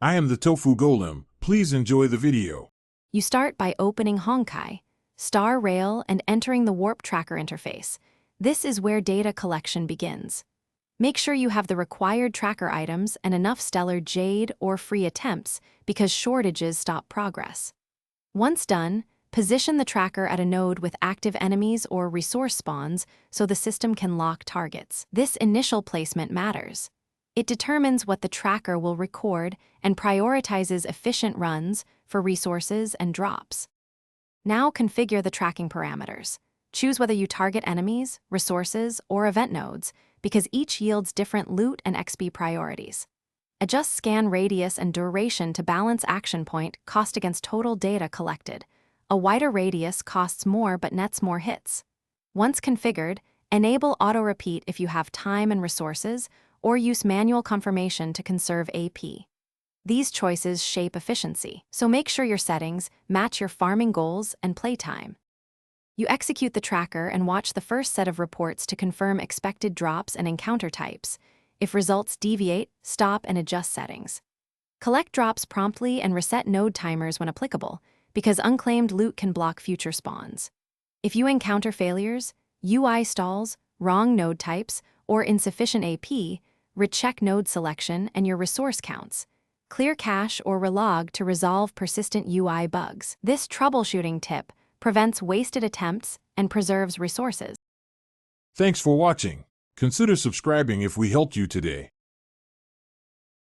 I am the Tofu Golem. Please enjoy the video. You start by opening Honkai Star Rail and entering the Warp Tracker interface. This is where data collection begins. Make sure you have the required tracker items and enough stellar jade or free attempts because shortages stop progress. Once done, position the tracker at a node with active enemies or resource spawns so the system can lock targets. This initial placement matters. It determines what the tracker will record and prioritizes efficient runs for resources and drops. Now configure the tracking parameters. Choose whether you target enemies, resources, or event nodes, because each yields different loot and XP priorities. Adjust scan radius and duration to balance action point cost against total data collected. A wider radius costs more but nets more hits. Once configured, enable auto-repeat if you have time and resources, or use manual confirmation to conserve AP. These choices shape efficiency, so make sure your settings match your farming goals and playtime. You execute the tracker and watch the first set of reports to confirm expected drops and encounter types. If results deviate, stop and adjust settings. Collect drops promptly and reset node timers when applicable, because unclaimed loot can block future spawns. If you encounter failures, UI stalls, wrong node types, or insufficient AP, recheck node selection and your resource counts. Clear cache or relog to resolve persistent UI bugs. This troubleshooting tip prevents wasted attempts and preserves resources. Thanks for watching. Consider subscribing if we helped you today.